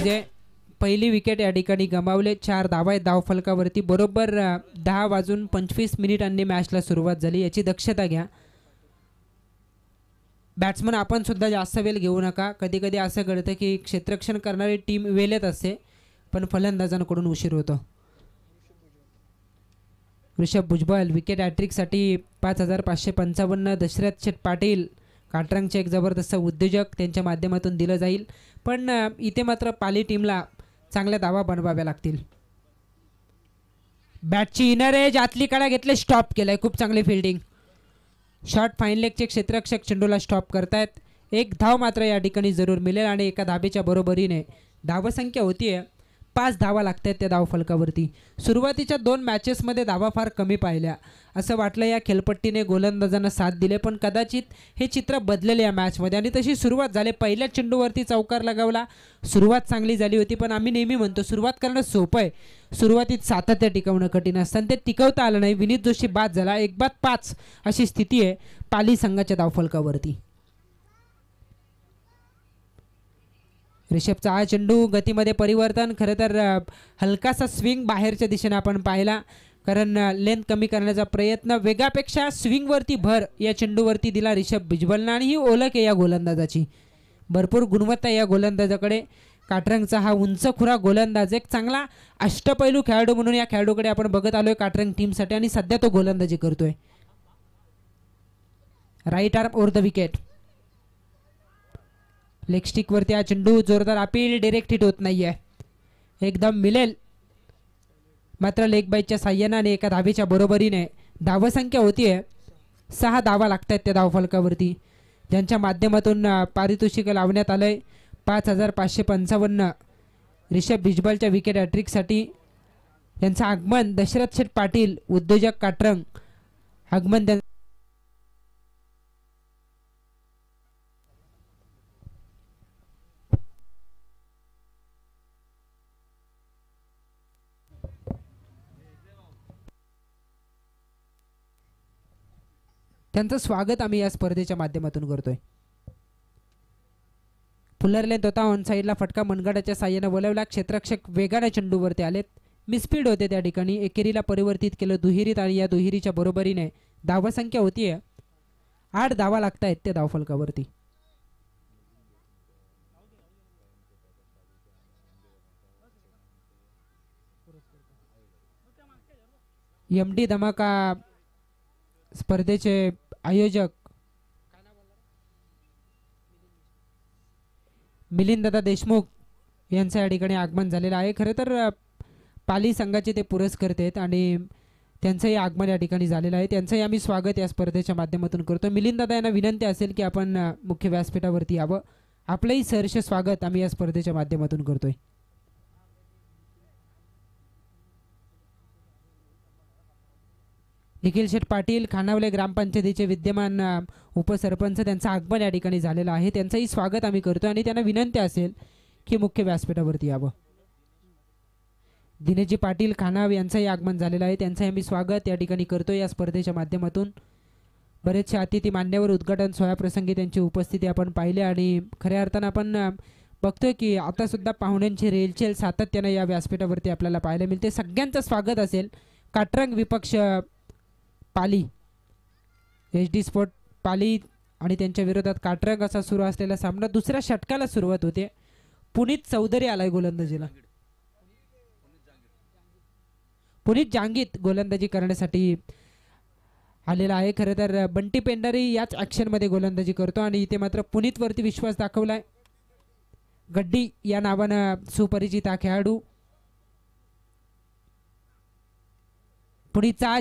विजय. पहिली विकेट या ठिकाणी गमावले. 4 धावा आहेत धावफलकावरती. बरोबर 10:25 मॅचला सुरुवात झाली. याची दक्षता घ्या. बॅट्समन आपण सुद्धा जास्त वेळ घेऊ नका. कधी कधी असं घडतं की क्षेत्ररक्षण करणारी टीम वेळेत असते पण फलंदाजांकडून उशीर होतो. ऋषभ भुजबळ विकेट हॅट्रिकसाठी 5,555. दशरथ शेठ पाटील काटरंगचे एक जबरदस्त उद्योजक, त्यांच्या माध्यमातून दिलं जाईल. पण इथे मात्र पाली टीमला चांगल्या धावा बनवाव्या लागतील. बॅटची इनर एज आतली कडा घेतले, स्टॉप केलाय. खूप चांगली फिल्डिंग. शॉर्ट फाईन लेगचे क्षेत्ररक्षक चेंडूला स्टॉप करतायत. एक धाव मात्र या ठिकाणी जरूर मिळेल आणि एका धाबेच्या बरोबरीने धावसंख्या होतीये 5 धावा लागतात त्या धावफलकावरती. सुरुवातीच्या 2 मॅचेसमध्ये धावा फार कमी पाहिल्या. असं वाटलं या खेळपट्टीने गोलंदाजांना साथ दिले, पण कदाचित हे चित्र बदलेले या मॅचमध्ये आणि तशी सुरुवात झाली. पहिल्या चेंडूवरती चौकार लगावला. सुरुवात चांगली झाली होती, पण आम्ही नेहमी म्हणतो सुरुवात करणं सोपं आहे, सुरुवातीत सातत्य टिकवणं कठीण असतं. ते टिकवता आलं नाही. विनीत जोशी बाद झाला. 1-5 अशी स्थिती आहे पाली संघाच्या धावफलकावरती. ऋषभचा हा चेंडू गतीमध्ये परिवर्तन. खरं तर हलकासा स्विंग बाहेरच्या दिशेने आपण पाहिला, कारण लेंथ कमी करण्याचा प्रयत्न. वेगापेक्षा स्विंगवरती भर या चेंडूवरती दिला ऋषभ भुजबळनं आणि ही ओळख आहे या गोलंदाजाची. भरपूर गुणवत्ता या गोलंदाजाकडे. काटरंगचा हा उंचखुरा गोलंदाज, एक चांगला अष्टपैलू खेळाडू म्हणून या खेळाडूकडे आपण बघत आलोय काटरंग टीमसाठी आणि सध्या तो गोलंदाजी करतोय. Right arm over the wicket. Leg stick वरती हा चेंडू, जोरदार अपील, डायरेक्ट हिट होत नाहीये. एकदम मिळेल मात्र लेग बाईटच्या साह्याने आणि एका धावेच्या बरोबरीने धावसंख्या होतीये 6 धावा लागतात त्या धावफलकावरती, ज्यांच्या माध्यमातून पारितोषिक लावण्यात आलंय 5,555. ऋषभ भुजबळच्या विकेट हॅट्रिकसाठी त्यांचं आगमन. दशरथ शेठ पाटील उद्योजक काटरंग आगमन. त्यांचं स्वागत आम्ही या स्पर्धेच्या माध्यमातून करतोय. फुलर लेंथ होता. ऑन साईडला फटका मनगडाच्या साह्याने वळवला. क्षेत्ररक्षक वेगाने चेंडूवरती आलेत. मिसफील्ड होते त्या ठिकाणी. एकेरीला परिवर्तित केलं दुहेरीत आणि या दुहेरीच्या बरोबरीने धावसंख्या होतीये 8 धावा लागतायत त्या धावफलकावरती. एमडी धमाका स्पर्धेचे आयोजक मिलिंददादा देशमुख यांचं या ठिकाणी आगमन झालेलं आहे. खरं तर पाली संघाचे ते पुरस्कर्ते आहेत आणि त्यांचंही आगमन या ठिकाणी झालेलं आहे. त्यांचंही आम्ही स्वागत या स्पर्धेच्या माध्यमातून करतो. मिलिंददादा यांना विनंती असेल की आपण मुख्य व्यासपीठावरती यावं. आपलंही सहर्ष स्वागत आम्ही या स्पर्धेच्या माध्यमातून करतोय. निखिल शेठ पाटील खानावले ग्रामपंचायतीचे विद्यमान उपसरपंच, त्यांचं आगमन या ठिकाणी झालेलं आहे. त्यांचंही स्वागत आम्ही करतो आणि त्यांना विनंती असेल की मुख्य व्यासपीठावरती यावं. दिनेशजी पाटील खानाव यांचंही आगमन झालेलं आहे. त्यांचंही आम्ही स्वागत या ठिकाणी करतो या स्पर्धेच्या माध्यमातून. बरेचसे अतिथी मान्यवर उद्घाटन सोहळ्याप्रसंगी त्यांची उपस्थिती आपण पाहिली आणि खऱ्या अर्थानं आपण बघतोय की आता सुद्धा पाहुण्यांची रेलचेल सातत्यानं या व्यासपीठावरती आपल्याला पाहायला मिळते. सगळ्यांचं स्वागत असेल. काटरंग विपक्ष पाली, HD स्पोर्ट पाली आणि त्यांच्या विरोधात काटरंग असा सुरू असलेला सामना. दुसऱ्या षटकाला सुरुवात होते. पुनीत चौधरी आलाय गोलंदाजीला. पुनीत जांगीत गोलंदाजी करण्यासाठी आलेला आहे. खरं तर बंटी पेंडारी याच ॲक्शनमध्ये गोलंदाजी करतो आणि इथे मात्र पुनीतवरती विश्वास दाखवलाय. गड्डी या नावानं सुपरिचित हा खेळाडू. पुनीतचा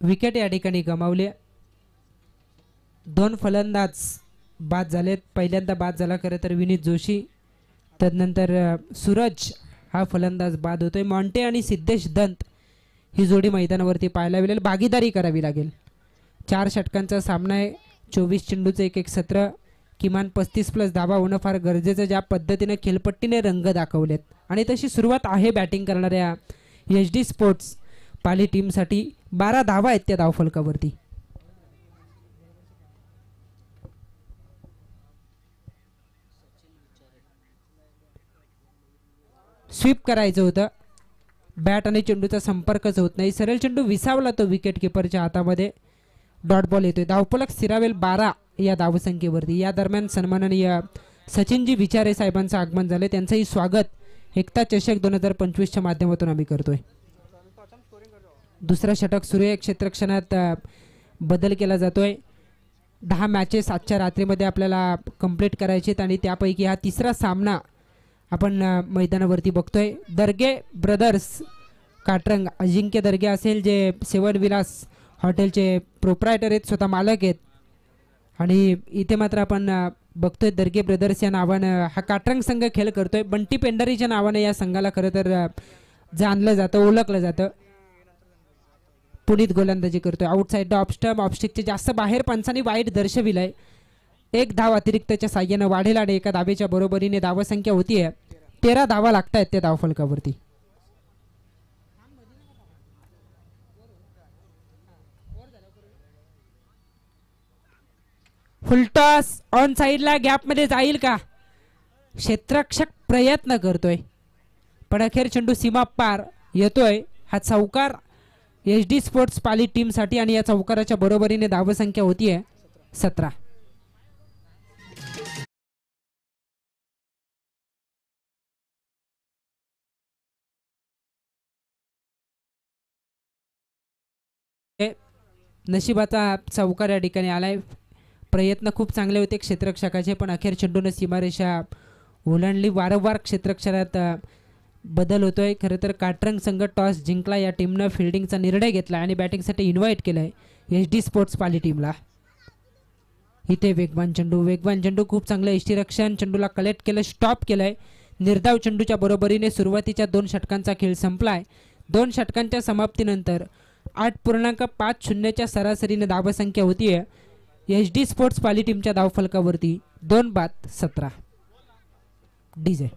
विकेट या ठिकाणी गमावली. 2 फलंदाज बाद झालेत. पहिल्यांदा बाद झाला खरं तर विनीत जोशी, तदनंतर सूरज हा फलंदाज बाद होतोय. मॉन्टे आणि सिद्धेश दंत ही जोडी मैदानावरती पाहायला मिळेल. भागीदारी करावी लागेल. 4 षटकांचा सामना आहे. 24 चेंडूचं एक सत्र. किमान 35+ धावा होणं फार गरजेचं. ज्या पद्धतीने खेळपट्टीने रंग दाखवलेत आणि तशी सुरुवात आहे बॅटिंग करणाऱ्या HD स्पोर्ट्स पाली टीमसाठी. 12 धावा आहेत त्या धावफलकावरती. स्वीप करायचं होतं. बॅट आणि चेंडूचा संपर्कच होत नाही. सरळ चेंडू विसावला तो विकेट किपरच्या हातामध्ये. डॉट बॉल येतोय. धावफलक स्थिरावेल 12 या धावसंख्येवरती. या दरम्यान सन्माननीय सचिनजी विचारे साहेबांचं आगमन झाले. त्यांचंही स्वागत एकता चषक 2025च्या माध्यमातून आम्ही करतोय. दुसरा षटक सुरू आहे. क्षेत्ररक्षणात बदल केला जातोय. 10 मॅचेस आजच्या रात्रीमध्ये आपल्याला कंप्लीट करायचे आहेत आणि त्यापैकी हा तिसरा सामना आपण मैदानावरती बघतोय. दर्गे ब्रदर्स काटरंग, अजिंक्य दर्गे असेल जे 7 विलास हॉटेलचे प्रोप्रायटर आहेत, स्वतः मालक आहेत. आणि इथे मात्र आपण बघतोय दर्गे ब्रदर्स या नावानं हा काटरंग संघ खेळ करतोय. बंटी पेंढारीच्या नावानं या संघाला खरं तर जाणलं जातं, ओळखलं जातं. पुनीत गोलंदाजी करतोय. आउटसाईड ऑफस्टंप, ऑफस्टिकचे जास्त बाहेर पंचांनी वाईट दर्शविलंय. 1 धाव अतिरिक्तच्या साह्यानं वाढेल आणि एका धावेच्या बरोबरीने धावसंख्या होतीये 13 धावा लागतायत त्या धावफलकावरती. फुलटॉस ऑन साइडला गॅपमध्ये जाईल का? क्षेत्ररक्षक प्रयत्न करतोय पण अखेर चेंडू सीमा पार येतोय. हा चौकार HD स्पोर्ट्स पाली टीमसाठी आणि या चौकाराच्या बरोबरीने धावसंख्या होतीये 17. नशिबाचा चौकार या ठिकाणी आलाय. प्रयत्न खूप चांगले होते क्षेत्ररक्षकाचे पण अखेर चेंडूने सीमारेषा ओलांडली. वारंवार क्षेत्ररक्षणात बदल होतोय. खरं तर काटरंग संघ टॉस जिंकला. या टीमनं फिल्डिंगचा निर्णय घेतला आणि बॅटिंगसाठी इन्व्हाइट केलंय HD स्पोर्ट्स पाली टीमला. इथे वेगवान चेंडू खूप चांगलं यष्टीरक्षण. चेंडूला कलेक्ट केलं, स्टॉप केलंय. निर्धाव चेंडूच्या बरोबरीने सुरुवातीच्या 2 षटकांचा खेळ संपलाय. 2 षटकांच्या समाप्तीनंतर 8.50च्या सरासरीने धावसंख्या होतीये HD स्पोर्ट्स पाली टीमच्या धावफलकावरती 2/17. डीजे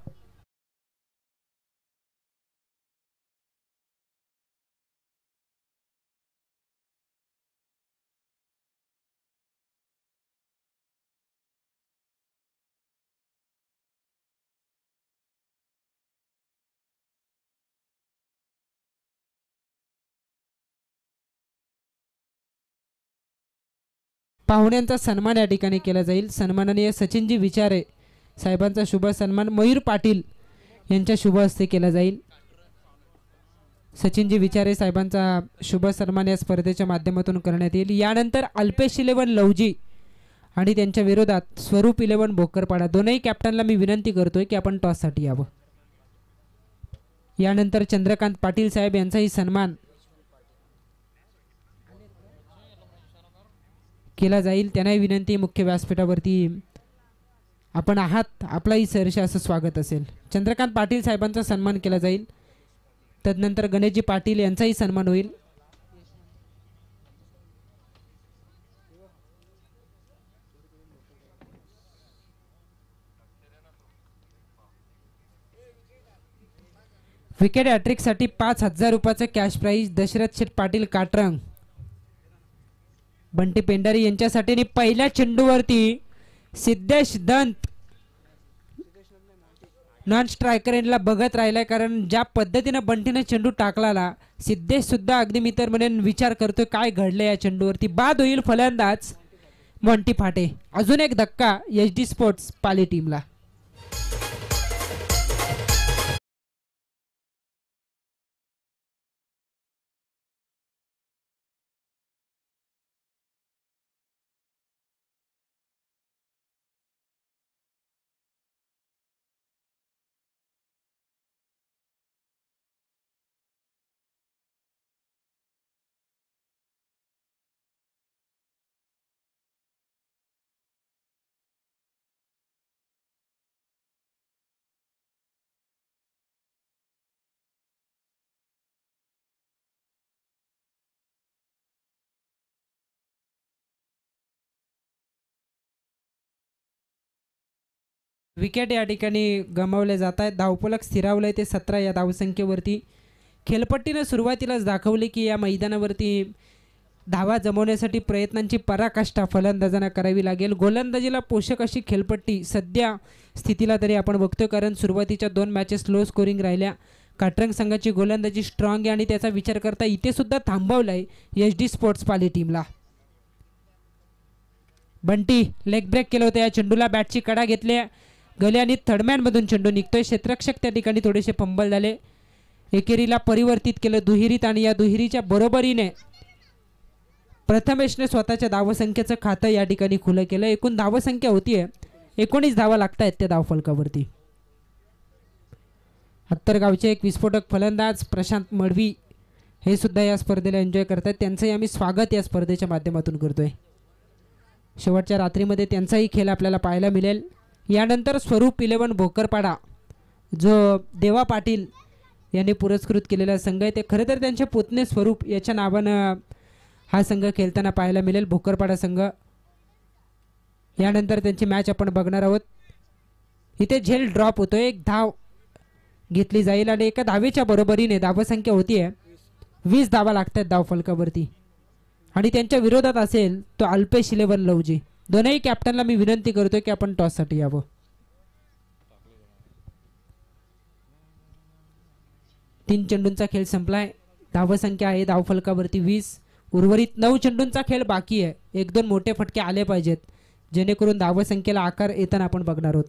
पाहुण्यांचा सन्मान या ठिकाणी केला जाईल. सन्माननीय सचिनजी विचारे साहेबांचा शुभ सन्मान मयूर पाटील यांच्या शुभ हस्ते केला जाईल. सचिनजी विचारे साहेबांचा शुभ सन्मान या स्पर्धेच्या माध्यमातून करण्यात येईल. यानंतर अल्पेश 11 लवजी आणि त्यांच्या विरोधात स्वरूप 11 भोकरपाडा. दोनही कॅप्टनला मी विनंती करतोय की आपण टॉससाठी यावं. यानंतर चंद्रकांत पाटील साहेब यांचाही सन्मान केला जाईल. त्यांनाही विनंती मुख्य व्यासपीठावरती आपण आहात, आपलाही सहर्ष असं स्वागत असेल. चंद्रकांत पाटील साहेबांचा सन्मान केला जाईल. तदनंतर गणेशजी पाटील यांचाही सन्मान होईल. विकेट हॅट्रिकसाठी 5,000 रुपयाचं कॅश प्राईज दशरथ शेठ पाटील काटरंग, बंटी पेंढारी यांच्यासाठी. आणि पहिल्या चेंडूवरती सिद्धेश दंत नॉन स्ट्रायकर एंडला बघत राहिलाय. कारण ज्या पद्धतीने बंटीने चेंडू टाकला सिद्धेश सुद्धा अगदी मी तर म्हणेन विचार करतोय काय घडलं या चेंडूवरती. बाद होईल फलंदाज मॉन्टी फाटे. अजून एक धक्का HD स्पोर्ट्स पाली टीमला. विकेट या ठिकाणी गमावले जात आहेत. धावफलक स्थिरावलं आहे ते 17 या धावसंख्येवरती. खेळपट्टीनं सुरुवातीलाच दाखवली की या मैदानावरती धावा जमवण्यासाठी प्रयत्नांची पराकाष्ठा फलंदाजांना करावी लागेल. गोलंदाजीला पोषक अशी खेळपट्टी सध्या स्थितीला तरी आपण बघतोय, कारण सुरुवातीच्या 2 मॅचेस लो स्कोरिंग राहिल्या. काटरंग संघाची गोलंदाजी स्ट्रॉंग आहे आणि त्याचा विचार करता इथे सुद्धा थांबवलं आहे HD स्पोर्ट्स पाली टीमला. बंटी लेग ब्रेक केलं होतं या चेंडूला, बॅटची कडा घेतली गले आणि थर्डमॅनमधून चेंडू निघतोय. क्षेत्ररक्षक त्या ठिकाणी थोडेसे फंबल झाले. एकेरीला परिवर्तित केलं दुहेरीत आणि या दुहेरीच्या बरोबरीने प्रथमेशने स्वतःच्या धावसंख्येचं खातं या ठिकाणी खुलं केलं. एकूण धावसंख्या होतीये 19 धावा लागतायत त्या धावफलकावरती. हत्तरगावचे एक विस्फोटक फलंदाज प्रशांत मडवी हे सुद्धा या स्पर्धेला एन्जॉय करतात. त्यांचंही आम्ही स्वागत या स्पर्धेच्या माध्यमातून करतोय. शेवटच्या रात्रीमध्ये त्यांचाही खेळ आपल्याला पाहायला मिळेल. यानंतर स्वरूप 11 भोकरपाडा जो देवा पाटील यांनी पुरस्कृत केलेला संघ आहे, ते खरं तर त्यांचे पुतणे स्वरूप याच्या नावानं हा संघ खेळताना पाहायला मिळेल, भोकरपाडा संघ. यानंतर त्यांची मॅच आपण बघणार आहोत. इथे झेल ड्रॉप होतोय, एक धाव घेतली जाईल आणि एका धावेच्या बरोबरीने धावसंख्या होतीये 20 धावा लागतात धावफलकावरती. आणि त्यांच्या विरोधात असेल तो अल्पेश 11 लवजी. दोनही कॅप्टनला मी विनंती करतोय की आपण टॉससाठी यावं. तीन चेंडूंचा खेळ संपलाय. धावसंख्या आहे धावफलकावरती 20. उर्वरित 9 चेंडूंचा खेळ बाकी आहे. 1-2 मोठे फटके आले पाहिजेत जेणेकरून धावसंख्येला आकार येताना आपण बघणार आहोत.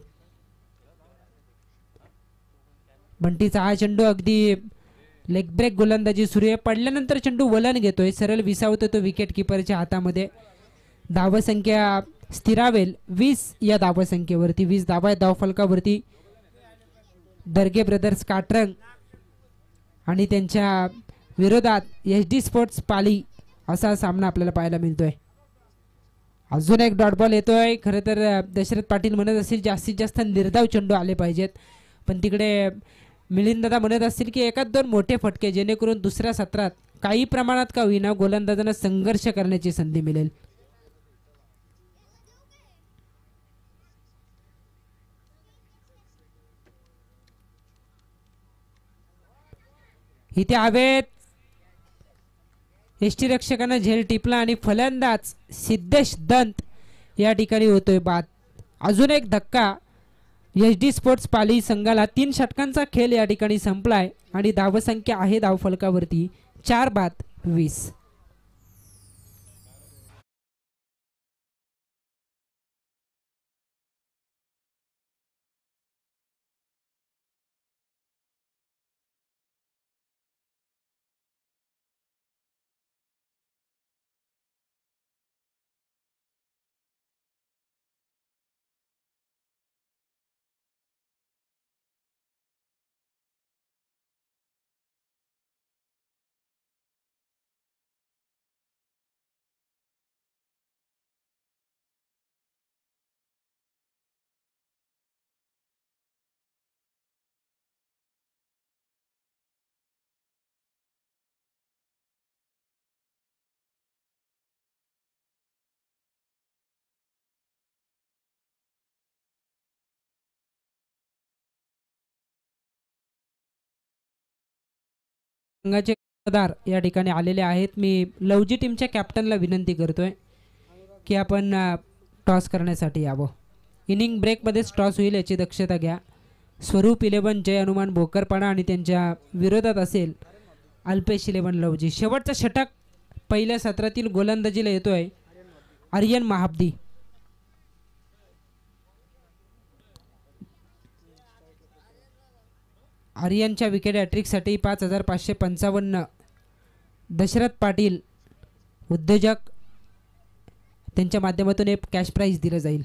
बंटीचा हा चेंडू अगदी लेग ब्रेक गोलंदाजी सुरू आहे. पडल्यानंतर चेंडू वलन घेतोय, सरळ विसावतो तो विकेट किपरच्या हातामध्ये. धावसंख्या स्थिरावेल 20 या धावसंख्येवरती. 20 धावा आहेत धावफलकावरती. दर्गे ब्रदर्स काटरंग आणि त्यांच्या विरोधात HD स्पोर्ट्स पाली असा सामना आपल्याला पाहायला मिळतोय. अजून एक डॉट बॉल येतोय. खरं तर दशरथ पाटील म्हणत असतील जास्तीत जास्त निर्धाव चेंडू आले पाहिजेत, पण तिकडे मिलिंद दादा म्हणत असतील की 1-2 मोठे फटके जेणेकरून दुसऱ्या सत्रात काही प्रमाणात का होईना गोलंदाजांना संघर्ष करण्याची संधी मिळेल. इथे हवेत यष्टीरक्षकांना झेल टिपला आणि फलंदाज सिद्धेश दंत या ठिकाणी होतोय बाद. अजून एक धक्का. HD स्पोर्ट्स पाली संघाला 3 षटकांचा खेळ या ठिकाणी संपलाय आणि धावसंख्या आहे धावफलकावरती 4-20. संघाचे कर्णधार या ठिकाणी आलेले आहेत. मी लवजी टीमच्या कॅप्टनला विनंती करतोय की आपण टॉस करण्यासाठी यावं. इनिंग ब्रेकमध्येच टॉस होईल याची दक्षता घ्या. स्वरूप 11 जय हनुमान भोकरपाडा आणि त्यांच्या विरोधात असेल अल्पेश 11 लवजी. शेवटचा षटक पहिल्या सत्रातील गोलंदाजीला येतोय आर्यन महाब्दी. आर्यनच्या विकेट हॅट्रिकसाठी 5555. दशरथ पाटील उद्योजक त्यांच्या माध्यमातून एक कॅश प्राईज दिलं जाईल.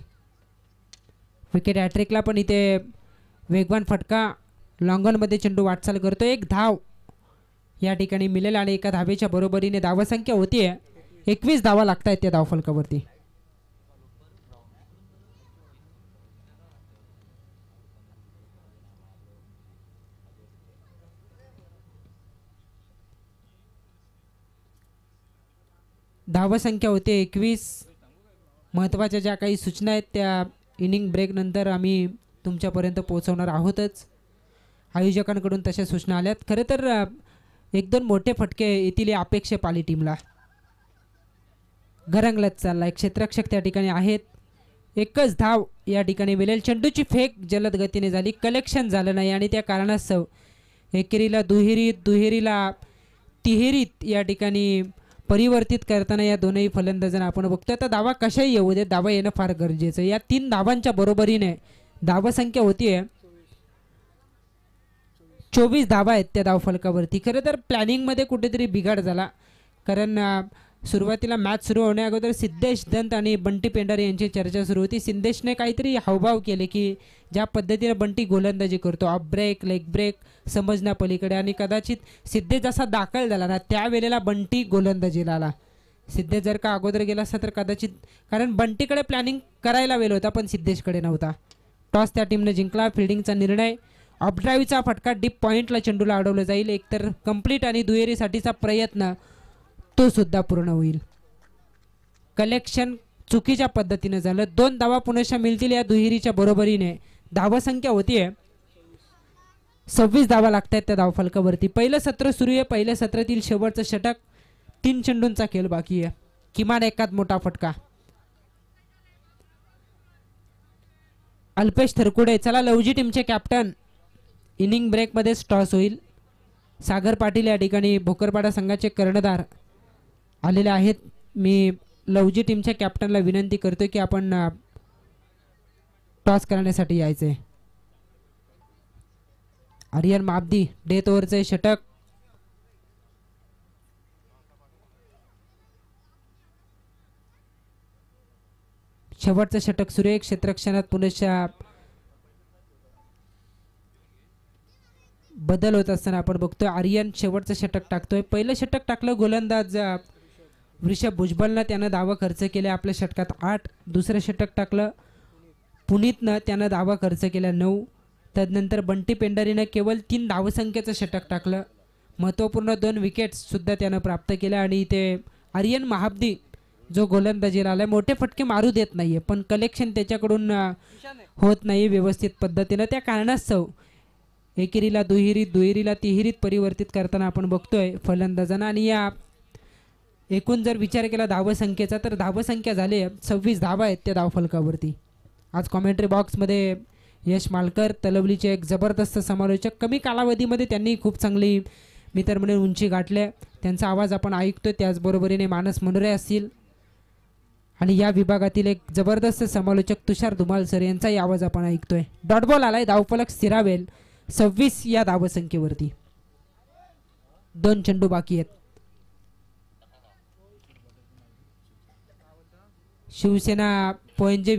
विकेट हॅट्रिकला पण इथे वेगवान फटका. लॉंगॉनमध्ये चेंडू वाटचाल करतो. 1 धाव या ठिकाणी मिळेल आणि एका धावेच्या बरोबरीने धावसंख्या होतीये 21 धावा लागतायत त्या धावफलकावरती. धावसंख्या होते 21. महत्त्वाच्या ज्या काही सूचना आहेत त्या इनिंग ब्रेक नंतर आम्ही तुमच्यापर्यंत पोहोचवणार आहोतच. आयोजकांकडून तशा सूचना आल्यात. खरं तर 1-2 मोठे फटके येथील या अपेक्षा पाली टीमला. घरंगलत चाललाय, क्षेत्ररक्षक त्या ठिकाणी आहेत. एकच धाव या ठिकाणी मिळेल. चेंडूची फेक जलद गतीने झाली, कलेक्शन झालं नाही आणि त्या कारणास्तव एकेरीला दुहेरीला तिहेरीत या ठिकाणी परिवर्तित करताना या दोनही फलंदाजांना आपण बघतोय. आता धावा कशाही येऊ दे, धावा येणं फार गरजेचं. या 3 धावांच्या बरोबरीने धावसंख्या होतीये 24 धावा आहेत त्या धावफलकावरती. खरं तर प्लॅनिंगमध्ये कुठेतरी बिघाड झाला, कारण सुरुवातीला मॅच सुरू होण्या अगोदर सिद्धेश दंत आणि बंटी पेंढारे यांची चर्चा सुरू होती. सिद्धेशने काहीतरी हावभाव केले की ज्या पद्धतीने बंटी गोलंदाजी करतो, ऑफ ब्रेक, लेग ब्रेक, समजण्या पलीकडे, आणि कदाचित सिद्धेश जसा दाखल झाला ना त्यावेळेला बंटी गोलंदाजीला आला. सिद्धेश जर का अगोदर गेला असता तर कदाचित, कारण बंटीकडे प्लॅनिंग करायला वेळ होता पण सिद्धेशकडे नव्हता. टॉस त्या टीमने जिंकला. फिल्डिंगचा निर्णय, ऑफ ड्राईव्हचा फटका, डीप पॉईंटला चेंडूला अडवलं जाईल. एकतर कंप्लीट आणि दुहेरीसाठीचा प्रयत्न तो सुद्धा पूर्ण होईल. कलेक्शन चुकीच्या पद्धतीने झालं. 2 धावा पुनश्च मिळतील या दुहेरीच्या बरोबरीने. धावसंख्या होतीये 26 धावा लागत आहेत त्या धावफलकावरती. पहिलं सत्र सुरू आहे. पहिल्या सत्रातील शेवटचं षटक. 3 चेंडूंचा खेळ बाकी आहे. किमान एकाच मोठा फटका. अल्पेश थरकुडे, चला लवजी टीमचे कॅप्टन. इनिंग ब्रेकमध्येच टॉस होईल. सागर पाटील या ठिकाणी भोकरपाडा संघाचे कर्णधार आलेले आहेत. मी लवजी टीमच्या कॅप्टनला विनंती करतोय की आपण टॉस करण्यासाठी यायचे. आर्यन माबदी, डेथ ओव्हरचे षटक. शेवटचं षटक सुरेख क्षेत्ररक्षणात पुनश्च बदल होत असताना आपण बघतोय. आर्यन शेवटचं षटक टाकतोय. पहिलं षटक टाकलं गोलंदाज ऋषभ भुजबलनं, त्यानं धावा खर्च केले आपल्या षटकात 8. दुसरं षटक टाकलं पुनीतनं, त्यानं धावा खर्च केल्या 9. तदनंतर बंटी पेंढारीनं केवळ 3 धावसंख्येचं षटक टाकलं. महत्त्वपूर्ण 2 विकेट्स सुद्धा त्यानं प्राप्त केल्या. आणि इथे आर्यन महाब्दी जो गोलंदाजीला आलाय, मोठे फटके मारू देत नाहीये पण कलेक्शन त्याच्याकडून होत नाही व्यवस्थित पद्धतीनं. त्या कारणास्तव एकेरीला दुहेरीला तिहेरीत परिवर्तित करताना आपण बघतोय फलंदाजांना. आणि या एकूण जर विचार केला धावसंख्येचा तर धावसंख्या झाली 26 धावा आहेत त्या धावफलकावरती. आज कॉमेंट्री बॉक्समध्ये यश मालकर, तलवलीचे एक जबरदस्त समालोचक, कमी कालावधीमध्ये त्यांनी खूप चांगली मी तर म्हणेन उंची गाठल्या. त्यांचा आवाज आपण ऐकतोय. त्याचबरोबरीने मानस मनोरे असतील आणि या विभागातील एक जबरदस्त समालोचक तुषार धुमाल सर यांचाही आवाज आपण ऐकतोय. डॉट बॉल आलाय. धावफलक स्थिरावेल 26 या धावसंख्येवरती. 2 चेंडू बाकी आहेत. शिवसेना पोंजे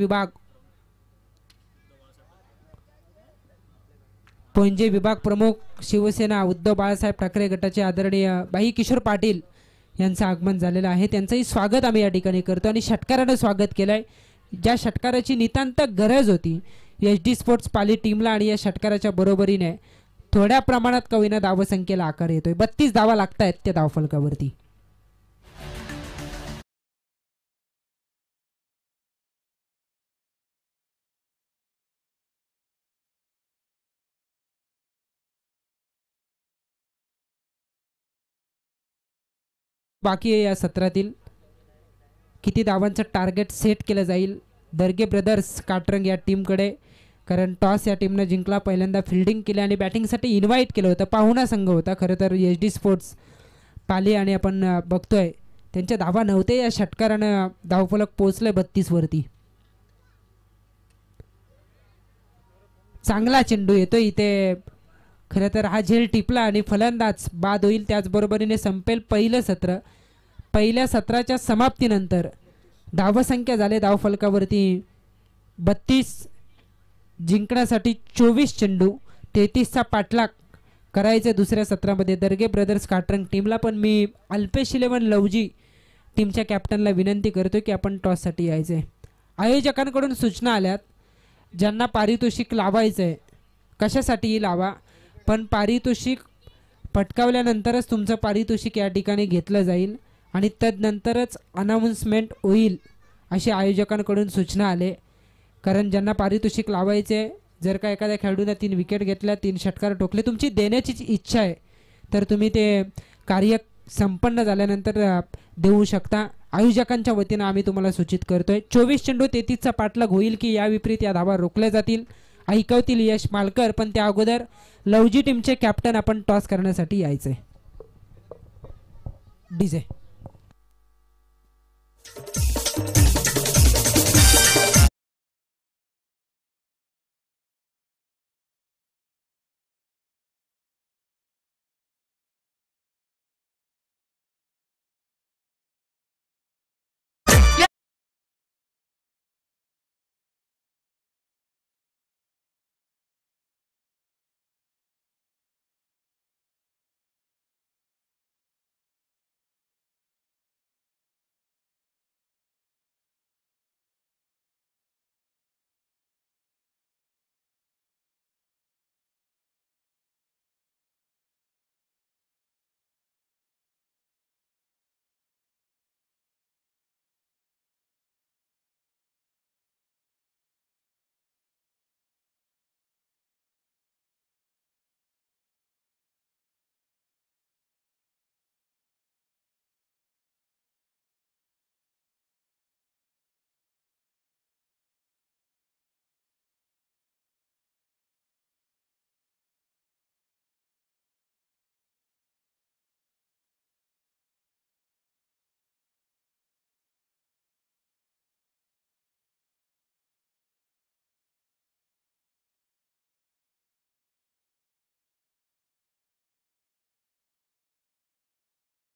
विभाग प्रमुख शिवसेना उद्धव बाळासाहेब ठाकरे गटाचे आदरणीय भाई किशोर पाटील यांचं आगमन झालेलं आहे. त्यांचंही स्वागत आम्ही या ठिकाणी करतो आणि षटकारानं स्वागत केलंय. ज्या षटकाराची नितांत गरज होती HD स्पोर्ट्स पाली टीमला, आणि या षटकाराच्या बरोबरीने थोड्या प्रमाणात कवीना धावसंख्येला आकार येतोय. 32 धावा लागत आहेत त्या धावफलकावरती. बाकी आहे या सत्रातील किती धावांचं टार्गेट सेट केलं जाईल दर्गे ब्रदर्स काटरंग या टीमकडे, कारण टॉस या टीमने जिंकला. पहिल्यांदा फिल्डिंग केली आणि बॅटिंगसाठी इन्व्हाइट केलं होतं. पाहुणा संघ होता खरं तर HD स्पोर्ट्स पाली, आणि आपण बघतोय त्यांच्या धावा नव्हते. या षटकारानं धावफलक पोहोचले 32 वरती. चांगला चेंडू येतो इथे. खरं तर हा झेल टिपला आणि फलंदाज बाद होईल. त्याचबरोबरीने संपेल पहिलं सत्र. पहिल्या सत्राच्या समाप्तीनंतर धावसंख्या झाले धावफलकावरती 32. जिंकण्यासाठी 24 चेंडू, 33चा पाठलाग करायचे दुसऱ्या सत्रामध्ये दर्गे ब्रदर्स काटरंग टीमला. पण मी अल्पेश 11 लवजी टीमच्या कॅप्टनला विनंती करतो की आपण टॉससाठी यायचे. आयोजकांकडून सूचना आल्यात, ज्यांना पारितोषिक लावायचं आहे कशासाठीही लावा, पण पारितोषिक पटकावल्यानंतरच तुमचं पारितोषिक या ठिकाणी घेतलं जाईल आणि तदनंतरच अनाउन्समेंट होईल अशी आयोजकांकडून सूचना आले. कारण ज्यांना पारितोषिक लावायचे जर का एखाद्या खेळाडूने 3 विकेट घेतल्या, 3 षटकार ठोकले, तुमची देण्याचीच इच्छा आहे तर तुम्ही ते कार्य संपन्न झाल्यानंतर देऊ शकता. आयोजकांच्या वतीनं आम्ही तुम्हाला सूचित करतोय 24 चेंडू 33चा पाठलाग होईल की या विपरीत या धावा रोखल्या जातील ऐकवतील यश मालकर. पण त्या अगोदर लवजी टीमचे कॅप्टन आपण टॉस करण्यासाठी यायचे. डीजे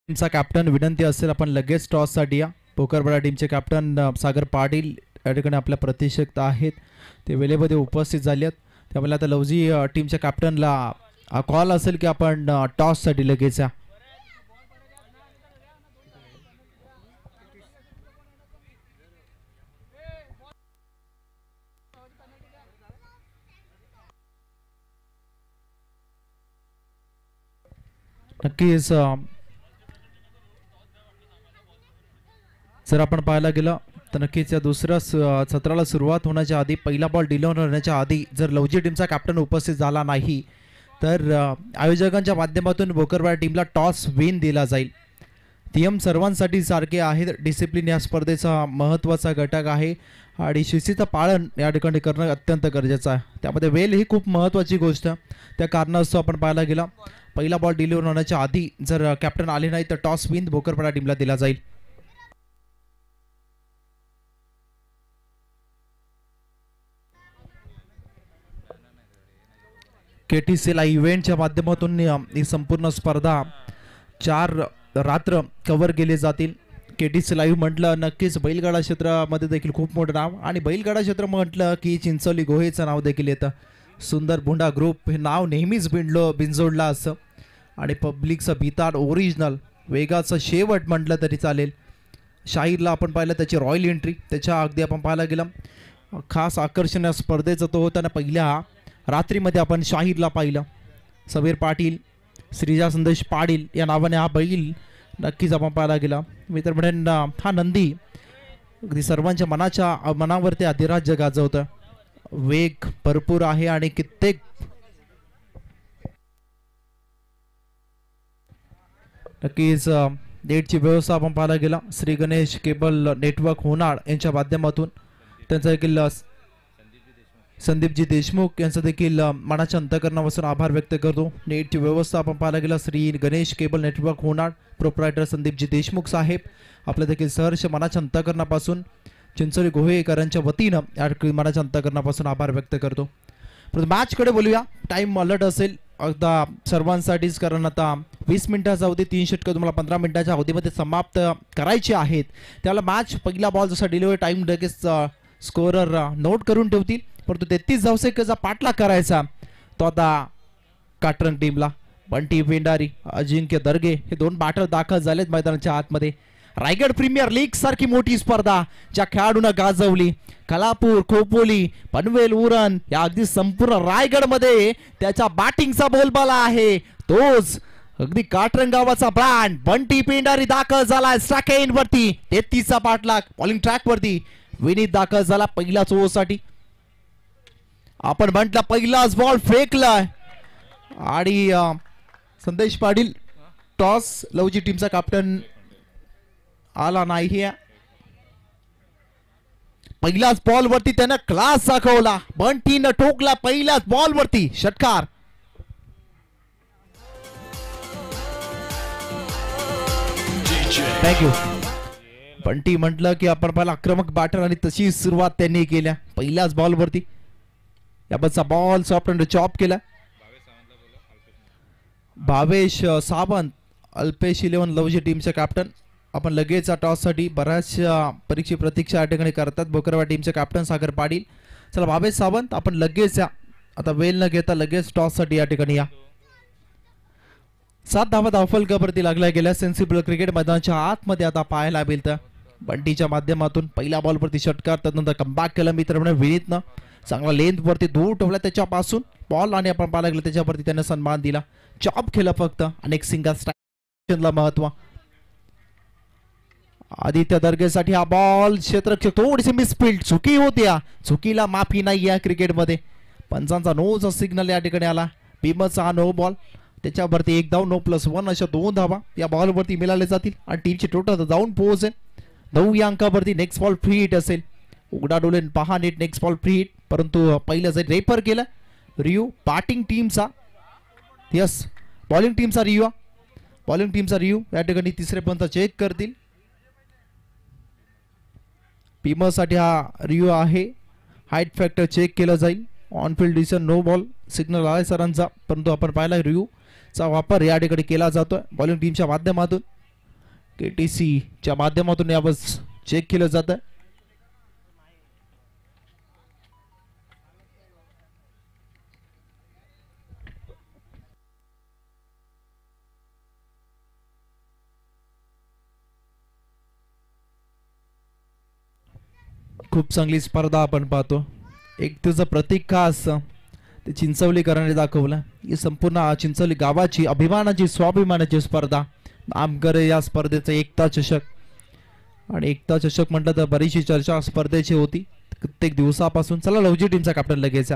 टीमचा कॅप्टन विनंती असेल आपण लगेच टॉससाठी या. पोकरपाडा टीमचे कॅप्टन सागर पाटील या ठिकाणी आपल्या प्रतिक्षेत आहेत, ते वेळेमध्ये उपस्थित झाले आहेत. त्यामुळे आता लवजी टीमच्या कॅप्टनला कॉल असेल की आपण टॉससाठी लगेच या. नक्कीच जर आपण पाहायला गेलं तर नक्कीच या दुसऱ्या सत्राला सुरुवात होण्याच्या आधी पहिला बॉल डिलिव्हर होण्याच्या आधी जर लवजी टीमचा कॅप्टन उपस्थित झाला नाही तर आयोजकांच्या माध्यमातून भोकरवाडा टीमला टॉस विन दिला जाईल. नियम सर्वांसाठी सारखे आहेत. डिसिप्लिन या स्पर्धेचा महत्त्वाचा घटक आहे आणि शिस्तीचं पालन या ठिकाणी करणं अत्यंत गरजेचं आहे. त्यामध्ये वेळ ही खूप महत्त्वाची गोष्ट. त्या कारणास्तव आपण पाहायला गेला पहिला बॉल डिलिव्हर होण्याच्या आधी जर कॅप्टन आले नाही तर टॉस विन भोकरपाडा टीमला दिला जाईल. KTCL इव्हेंटच्या माध्यमातून ही संपूर्ण स्पर्धा 4 रात्र कव्हर केले जातील. KTC लाईव्ह म्हटलं नक्कीच बैलगाडा क्षेत्रामध्ये देखील खूप मोठं नाव आणि बैलगाडा क्षेत्र म्हटलं की चिंचोली गोहेचं नाव देखील येतं. सुंदर भुंडा ग्रुप हे नाव नेहमीच बिनजोडला असं आणि पब्लिकचं बिताड ओरिजिनल वेगाचं शेवट म्हटलं तरी चालेल. शाहीरला आपण पाहिलं त्याची रॉयल एंट्री, त्याच्या अगदी आपण पाहायला गेलं खास आकर्षण या स्पर्धेचं तो होताना पहिल्या रात्रीमध्ये आपण शाहीरला पाहिलं. समीर पाटील, श्रीजा संदेश पाटील या नावाने हा बैल नक्कीच आपण पाहायला गेला. मी तर म्हणेन हा नंदी अगदी सर्वांच्या मनावरती अधिराज्य गाजवतं. वेग भरपूर आहे आणि कित्येक नक्कीच डेटची व्यवस्था आपण पाहायला गेला श्री गणेश केबल नेटवर्क होनाड यांच्या माध्यमातून. त्यांचा देखील संदीपजी देशमुख यांचा देखील मनाच्या अंतःकरणापासून आभार व्यक्त करतो. नेटची व्यवस्था आपण पाहायला गेला Shri Ganesh cable network Honad proprietor संदीपजी देशमुख साहेब आपल्या देखील सहर्ष मनाच्या अंतःकरणापासून चिंचोली गोहेकरांच्या वतीनं मनाच्या अंतःकरणापासून आभार व्यक्त करतो. मॅचकडे बोलूया. टाइम अलर्ट असेल अगदा सर्वांसाठीच, कारण आता 20 मिनिटाचा अवधी 3 षटकं तुम्हाला 15 मिनिटाच्या अवधीमध्ये समाप्त करायचे आहेत. त्याला मॅच पहिला बॉल जसा डिलिव्हरी टाइम लगेच स्कोरर नोट करून ठेवतील. परंतु 33 धावसेकचा पाठलाग करायचा तो आता काटरंग टीमला. बंटी पेंडारी, अजिंक्य दर्गे हे 2 बॅटर दाखल झालेत मैदानाच्या आतमध्ये. रायगड प्रीमियर लीग सारखी मोठी स्पर्धा ज्या खेळाडूंना गाजवली, कलापूर, खोपोली, पनवेल, उरण या अगदी संपूर्ण रायगड मध्ये त्याच्या बॅटिंगचा बोलबाला आहे. तोच अगदी काटरंग गावाचा ब्रँड बंटी पेंडारी दाखल झालाय स्ट्राइक वरती. 33चा पाठलाग बॉलिंग ट्रॅक वरती. विनीत दाखल झाला पहिल्याच ओव्हरसाठी आपण म्हटलं पहिलाच बॉल फेकलाय आणि संदेश पाटील टॉस लवजी टीमचा कॅप्टन आला नाही. पहिल्याच बॉल वरती त्यानं क्लास दाखवला. बंटीनं ठोकला पहिल्याच बॉल वरती षटकार. थँक्यू. बंटी म्हटलं की आपण पहिला आक्रमक बॅटर आणि तशी सुरुवात त्यांनी केल्या पहिल्याच बॉल वरती. याबतचा बॉल सॉफ्ट अँड चॉप केला. भावेश सावंत अल्पेश 11 लवजी टीमचे कॅप्टन. आपण लगेच टॉस साठी बऱ्याचशा परीक्षे प्रतीक्षा या ठिकाणी करतात भोकरवाड टीमचे कॅप्टन सागर पाटील. चला भावेश सावंत आपण लगेच या आता वेल न घेता लगेच टॉस साठी या ठिकाणी या. 7 धावा धावफलकावरती लागल्या गेल्या सेन्सिबल क्रिकेट मैदानाच्या आतमध्ये आता पाहायला मिळतं. बंटीच्या माध्यमातून पहिल्या बॉलवरती षटकार त्यानंतर कमबॅक केलं मित्रांनो विनीतनं. चांगला लेंथ वरती दूर ठेवला त्याच्यापासून बॉल आणि आपण पाहायला गेलं त्याच्यावरती त्याने सन्मान दिला. चॉप केलं फक्त अनेक सिंगल स्ट्राईकला महत्व. आदित्य दर्गेसाठी हा बॉल क्षेत्ररक्षक थोडीशी मिसफिल्ड चुकी होत्या. चुकीला माफी नाही या क्रिकेटमध्ये. पंचांचा नोचा सिग्नल या ठिकाणी आला. भीमचा हा नो बॉल त्याच्यावरती 1 धाव 9+1 अशा 2 धावा या बॉलवरती मिळाले जातील आणि टीमची टोटल जाऊन पोहोचेल 9 या अंकावरती. नेक्स्ट बॉल फ्री हिट असेल. उघडा डोळे पहा नीट. नेक्स्ट बॉल फ्री हिट परंतु पहिलं जाईल रेफर केलं रियू बॅटिंग टीमचा. यस बॉलिंग टीमचा रियू. बॉलिंग टीमचा रियू या ठिकाणी तिसरे पंच चेक करतील. भीमसाठी हा रियू आहे. हाईट फॅक्टर चेक केलं जाईल. On field decision no ball signal आहे सरांचा परंतु आपण पाहिला रियू चा वापर या ठिकाणी केला जातोय बॉलिंग टीमच्या माध्यमातून. KTC च्या माध्यमातून यावर चेक केलं जात आहे. खूप चांगली स्पर्धा आपण पाहतो. एक तुझं प्रतीक खास ते चिंचवलीकरांनी दाखवलं. ही संपूर्ण चिंचवली गावाची अभिमानाची स्वाभिमानाची स्पर्धा. नामकरे या स्पर्धेचा एकता चषक आणि एकता चषक म्हटलं तर बरीचशी चर्चा स्पर्धेची होती कित्येक दिवसापासून. चला लवजी टीमचा कॅप्टन लगेच.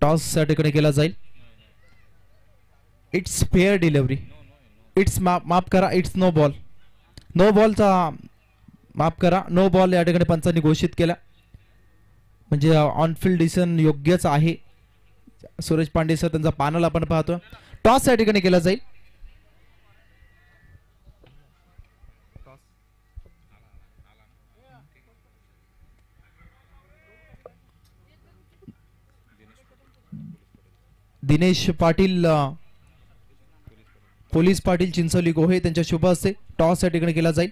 टॉस या ठिकाणी केला जाईल. It's fair delivery. इट्स माफ करा इट्स नो बॉल. नो बॉलचा माफ करा नो बॉल या ठिकाणी पंचांनी घोषित केला म्हणजे ऑन फील्ड डिसिजन योग्यच आहे. सुरेश पांडे सर त्यांचा पॅनल आपण पाहतो. टॉस या ठिकाणी केला जाईल. दिनेश पाटील पोलीस पाटील चिंचवली गोहे त्यांच्या शुभ हस्ते टॉस या ठिकाणी केला जाईल.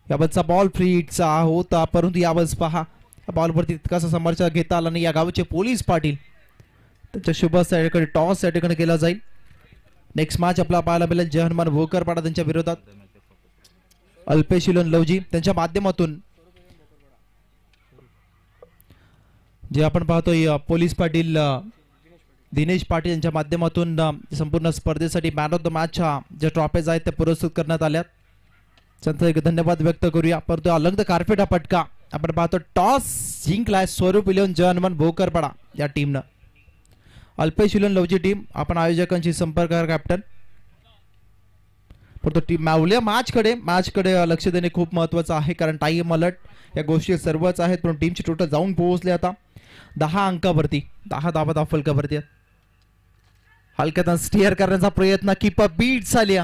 यावरचा बॉल फ्री हिटचा होता परंतु यावरच पहा बॉलवरती तितकासा समोरचा घेता आला नाही. या गावचे पोलीस पाटील त्यांच्या शुभ हस्ते या ठिकाणी टॉस या ठिकाणी केला जाईल. नेक्स्ट मॅच आपला पाहायला मिळेल जय हनुमान भोकरपाडा त्यांच्या विरोधात अल्पेश लवजी त्यांच्या माध्यमातून जे आपण पाहतोय पोलीस पाटील दिनेश पाटील यांच्या माध्यमातून संपूर्ण स्पर्धेसाठी मॅन ऑफ द मॅचच्या ज्या ट्रॉफीज आहेत त्या पुरस्कृत करण्यात आल्या. त्यांचा एक धन्यवाद व्यक्त करूया. परंतु अलग कार्पेट हा पटका आपण पाहतो टॉस जिंकलाय स्वरूप 11 जय हनुमान भोकरपाडा या टीमनं. अल्पेश लवजी टीम आपण आयोजकांशी संपर्क कॅप्टन. परंतु टीम मावल्या मॅचकडे लक्ष देणे खूप महत्वाचं आहे कारण टाइम अलर्ट या गोष्टी सर्वच आहेत. पण टीमची टोटल जाऊन पोहोचले आता 10 अंकावरती 10 धावा धावफलकावरती. हलक्यात स्टिअर करण्याचा प्रयत्न कीपर बीट झाल्या.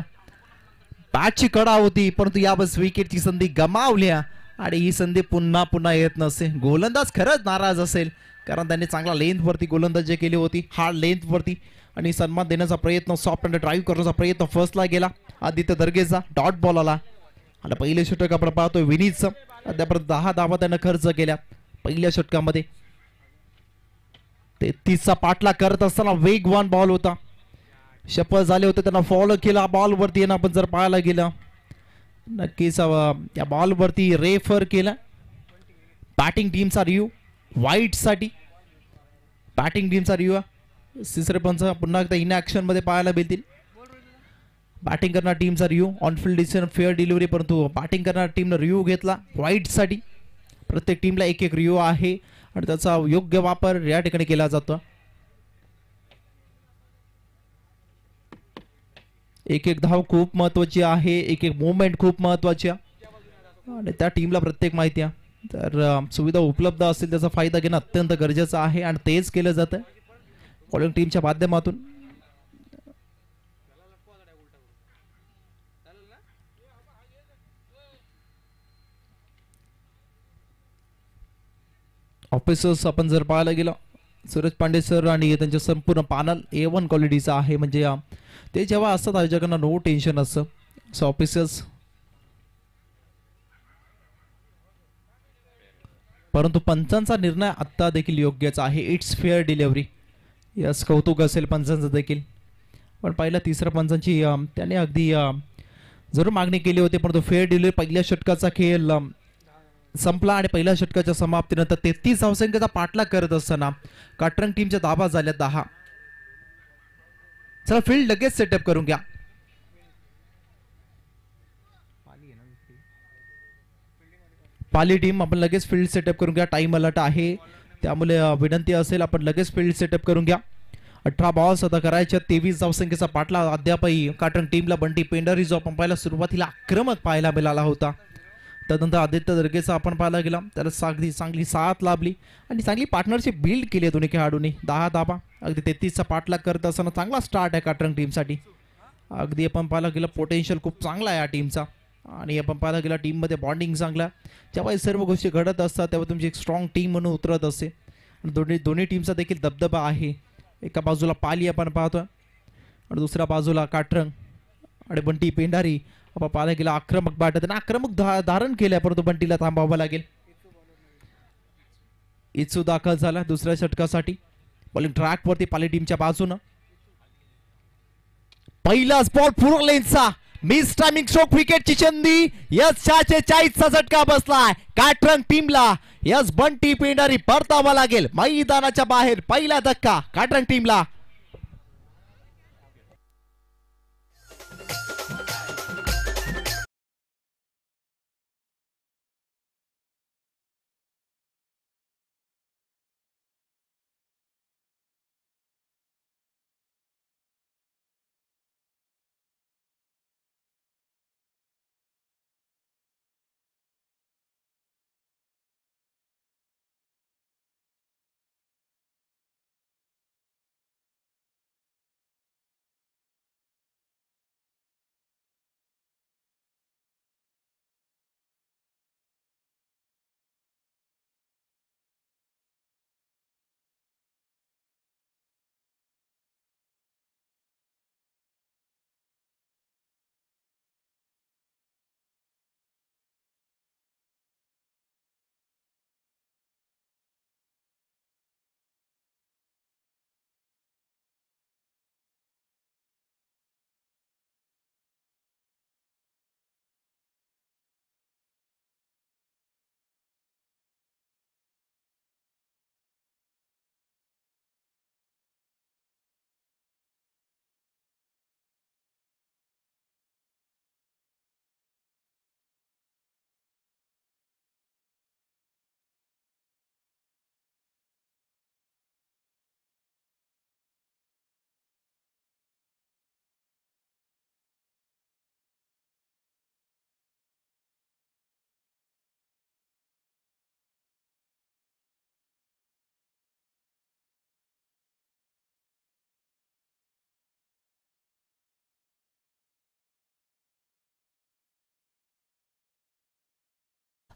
बॅटची कडा होती परंतु यावेळेस विकेटची संधी गमावल्या आणि ही संधी पुन्हा पुन्हा येत नसे. गोलंदाज खरंच नाराज असेल कारण त्यांनी चांगला लेंथ वरती गोलंदाजी केली होती. हार्ड लेंथ वरती आणि सन्मान देण्याचा प्रयत्न सॉफ्ट अँड ड्राईव्ह करण्याचा प्रयत्न फर्स्टला गेला. आदित्य दर्गेचा डॉट बॉल आला आणि पहिले षटक आपण पाहतोय विनीतचं. अद्यापर्यंत 10 धावा त्यानं खर्च केल्या पहिल्या षटकामध्ये. 33चा पाठला करत असताना वेगवान बॉल होता. शपथ झाले होते त्यांना फॉलो केला बॉल वरती. आपण जर पाहायला गेलं नक्कीच या बॉल वरती रेफर केला. बॅटिंग टीमचा रिव्ह्यू वाईट साठी बॅटिंग टीमचा रिव्ह्यू. तिसरे पंच पुन्हा एकदा इन ऍक्शन मध्ये पाहायला मिळतील. बॅटिंग करणाऱ्या टीमचा review, on-field decision fair delivery, परंतु बॅटिंग करणाऱ्या टीमनं रिव्ह्यू घेतला व्हाईटसाठी. प्रत्येक टीमला एक एक रिव्ह्यू आहे आणि त्याचा योग्य वापर या ठिकाणी केला जातो. एक एक धाव खूप महत्वाची आहे, एक एक मुवमेंट खूप महत्वाची आहे आणि त्या टीमला प्रत्येक माहिती आहे. तर सुविधा उपलब्ध असेल त्याचा फायदा घेणं अत्यंत गरजेचं आहे आणि तेच केलं जातं बॉलिंग टीमच्या माध्यमातून. ऑफिसर्स आपण जर पाहायला गेलं, सूरज पांडे सर आणि त्यांचे संपूर्ण पॅनल A1 क्वालिटीचा आहे. म्हणजे ते जेव्हा असतात आयोजकांना नो टेन्शन असतं. सो ऑफिसर्स, परंतु पंचांचा निर्णय आत्ता देखील योग्यच आहे. It's fair delivery. यस, कौतुक असेल पंचांचं देखील. पण पहिल्या तिसऱ्या पंचांची त्याने अगदी जरूर मागणी केली होती, परंतु फेअर डिलिव्हरी पहिल्या षटकाचा खेळ संपला आणि पहिल्या षटकाच्या समाप्तीनंतर 33 धावसंख्येचा पाठलाग करत असताना काटरंग टीमच्या धावा झाल्या 10. चला फील्ड लगेच सेटअप करून घ्या. पाली टीम आपण लगेच फील्ड सेटअप करून घ्या. टाइम अलर्ट आहे त्यामुळे विनंती असेल आपण लगेच फील्ड सेटअप करून घ्या. 18 बॉल्स आता करायच्या, 23 धावसंख्येचा पाठलाग अद्यापही काटरंग टीमला. बंटी पेंडरी जो आपण पाहिला सुरुवातीला आक्रमक पाहायला मिळाला होता, त्यानंतर आदित्य दर्गेचा आपण पाहायला गेला, त्याला चांगली साथ लाभली आणि चांगली पार्टनरशिप बिल्ड केली दोन्ही खेळाडूंनी. 10 धाबा अगदी 33चा पाठलाग करत असताना चांगला स्टार्ट आहे काटरंग टीमसाठी. अगदी आपण पाहायला गेलं पोटेन्शियल खूप चांगला आहे या टीमचा आणि आपण पाहायला गेला टीममध्ये बॉन्डिंग चांगला. जेव्हा सर्व गोष्टी घडत असतात तेव्हा तुमची एक स्ट्रॉंग टीम म्हणून उतरत असते. दोन्ही टीमचा देखील दबदबा आहे. एका बाजूला पाली आपण पाहतोय आणि दुसऱ्या बाजूला काटरंग आणि बंटी पेंडारी आपण पाहायला गेला आक्रमक बॅटर आक्रमक धारण केलंय, परंतु बंटीला थांबावं लागेल. इत्सू दाखल झाला दुसऱ्या षटकासाठी बॉलिंग ट्रॅक वरती पाली टीमच्या बाजूनं. पहिलाच बॉल पूर्ण लेनचा मिस टायमिंग स्ट्रोक, विकेटची चंदी. यस, 46चा झटका बसलाय काटरंग टीमला. यस, बंटी पेंडारी परतावा लागेल मैदानाच्या बाहेर. पहिला धक्का काटरंग टीमला.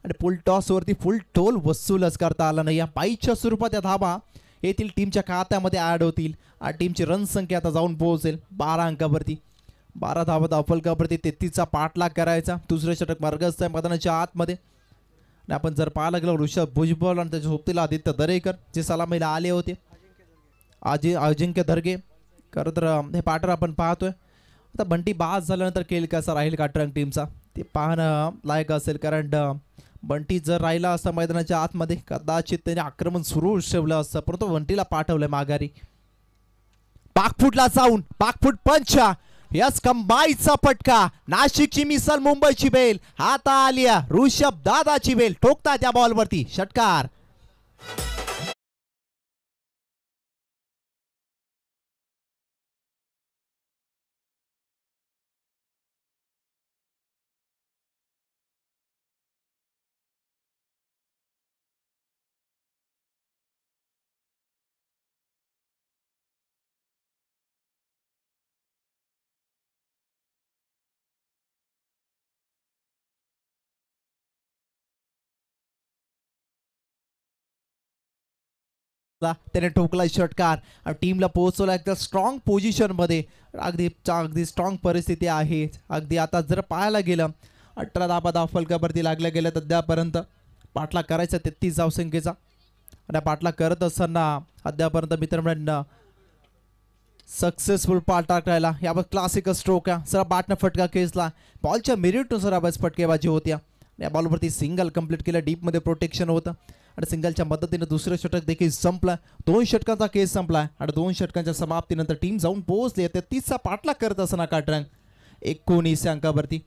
आणि फुल टॉस वरती फुल टोल वसूलच करता आला नाही. या पाईच्या स्वरूपात या धाबा येथील टीमच्या खात्यामध्ये ऍड होतील आणि टीमची रन संख्या आता जाऊन पोहोचेल 12 अंकावरती. 12 धावा धावफलकावरती 33चा पाठलाग करायचा. दुसरे षटक मार्गस्थ आहे मैदानाच्या आतमध्ये. आणि आपण जर पाहायला गेलो ऋषभ भुजबळ आणि त्याच्या सोबतीला आदित्य दरेकर जे सलामीला आले होते. अजिंक्य दर्गे खरं तर हे पार्टनर आपण पाहतोय. आता बंटी बाद झाल्यानंतर खेळ कसा राहील काटरंग टीमचा ते पाहणं लायक असेल, कारण बंटी जर राहिला असता मैदानाच्या आतमध्ये कदाचित त्याने आक्रमण सुरू ठेवलं असतं, परंतु बंटीला पाठवलंय माघारी. पाकफुटला जाऊन पाकफुट पंच. यस कंबाईचा फटका. नाशिकची मिसल मुंबईची बेल. आता आली ऋषभ दादाची बेल. ठोकता त्या बॉलवरती षटकार. त्याने ठोकला षटकार आणि टीमला पोहोचवला एकदा स्ट्रॉंग पोझिशन मध्ये. अगदी स्ट्रॉंग परिस्थिती आहे. अगदी आता जर पाहायला गेलं 18 धाबा फलकावरती लागल्या गेल्या अद्यापर्यंत पाठलाग करायचा 33 धावसंख्येचा. आणि पाठलाग करत असताना अद्यापर्यंत मित्रांनो सक्सेसफुल पाठलाग राहिला. यावर क्लासिक स्ट्रोक सर बॅटनं फटका खेचला. बॉलच्या मेरिटनुसार अभ्यास फटकेबाजी होत्या. या बॉलवरती सिंगल कंप्लीट केलं. डीपमध्ये प्रोटेक्शन होतं आणि सिंगलच्या मदतीने दुसरं षटक देखील संपलं. 2 षटकांचा केस संपला आणि 2 षटकांच्या समाप्तीनंतर टीम जाऊन पोहोचली. 33चा पाठलाग करत असताना काटरंग 19 अंकावरती.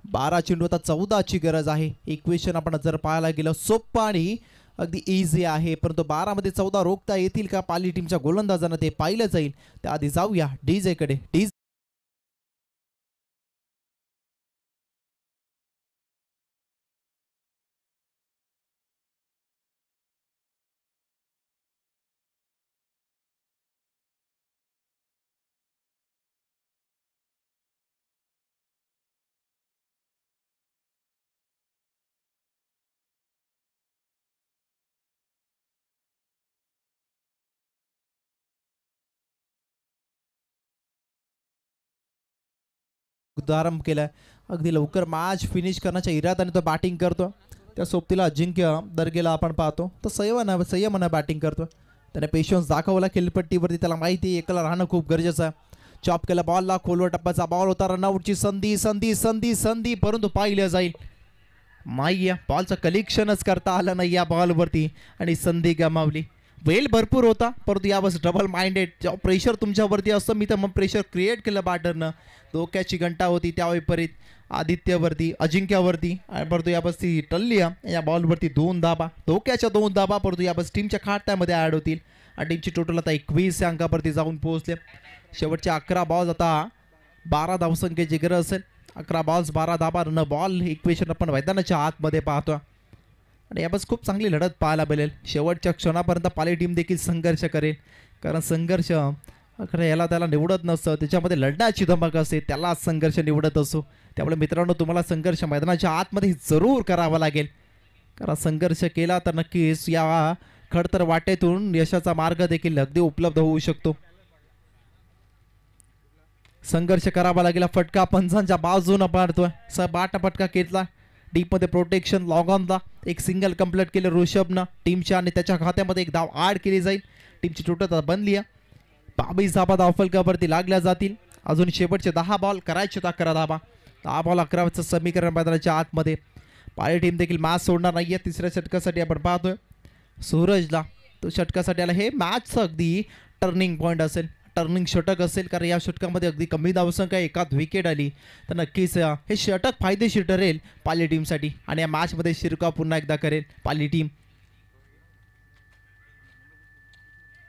12 चेंडू आता 14ची गरज आहे. इक्वेशन आपण जर पाहायला गेलं सोप्पं आणि अगदी इझी आहे, परंतु 12 मध्ये 14 रोखता येतील का पाली टीमच्या गोलंदाजांना ते पाहिलं जाईल. त्याआधी जाऊया डीजे कडे. डीजे आरंभ केलाय. अगदी लवकर मॅच फिनिश करण्याच्या इराद्याने तो बॅटिंग करतो. त्या सोबतीला अजिंक्य दर्गेला आपण पाहतो तो संयमानं बॅटिंग करतो. त्याने पेशन्स दाखवला खेळपट्टीवरती. त्याला माहिती एकला राहणं खूप गरजेचं आहे. चॉप केला बॉलला. खोलवर टप्प्याचा बॉल होता. रनआउटची संधी संधी संधी संधी परंतु पाहिलं जाईल. माई बॉलचं कलेक्शनच करता आलं नाही या बॉलवरती आणि संधी गमावली. वेल भरपूर होता परंतु यावर डबल माइंडेड जेव्हा प्रेशर तुमच्यावरती असतं. मी तर मग प्रेशर क्रिएट केलं बॅटरनं. डोक्याची घंटा होती त्या विपरीत आदित्यवरती अजिंक्यावरती परंतु याबस ती टल्ली. या बॉलवरती 2 धाबा. डोक्याच्या 2 धाबा परंतु याबस टीमच्या खात्यामध्ये ॲड होतील आणि टीमची टोटल आता 21 अंकावरती जाऊन पोहोचले. शेवटचे 11 बॉल्स आता 12 धावसंख्येची गरज असेल. 11 बॉल्स 12 धाबा रन बॉल. इक्वेशन आपण मैदानाच्या आतमध्ये पाहतो आणि याबस खूप चांगली लढत पाहायला मिळेल. शेवटच्या क्षणापर्यंत पाली टीम देखील संघर्ष करेल कारण संघर्ष खरं याला त्याला निवडत नसतं. त्याच्यामध्ये लढण्याची धमक असते त्याला संघर्ष निवडत असो. त्यामुळे मित्रांनो तुम्हाला संघर्ष मैदानाच्या आतमध्ये जरूर करावा लागेल कारण संघर्ष केला तर नक्कीच या खडतर वाटेतून यशाचा मार्ग देखील अगदी उपलब्ध होऊ शकतो. संघर्ष करावा लागेल. फटका पंचांच्या बाजूनं पाडतोय. बाटा फटका घेतला. डीपमध्ये प्रोटेक्शन लॉग ऑनला एक सिंगल कंप्लीट केलं ऋषभनं टीमच्या आणि त्याच्या खात्यामध्ये एक धाव ॲड केली जाईल. टीमची टोटल बनली आहे. 22 धाबा धावफलकावरती लागल्या जातील. अजून शेवटचे 10 बॉल करायचे 11 धाबा. 10 बॉल 11चं समीकरण मैदानाच्या आतमध्ये. पाली टीम देखील मॅच सोडणार नाही आहे. तिसऱ्या षटकासाठी आपण पाहतोय सूरजला. तो षटकासाठी आला. हे मॅचचं अगदी टर्निंग पॉईंट असेल. टर्निंग षटक असेल कारण या षटकामध्ये अगदी कमी धावसंख्या एकाच विकेट आली तर नक्कीच हे षटक फायदेशीर ठरेल पाली टीमसाठी आणि या मॅचमध्ये शिरकाव पुन्हा एकदा करेल पाली टीम.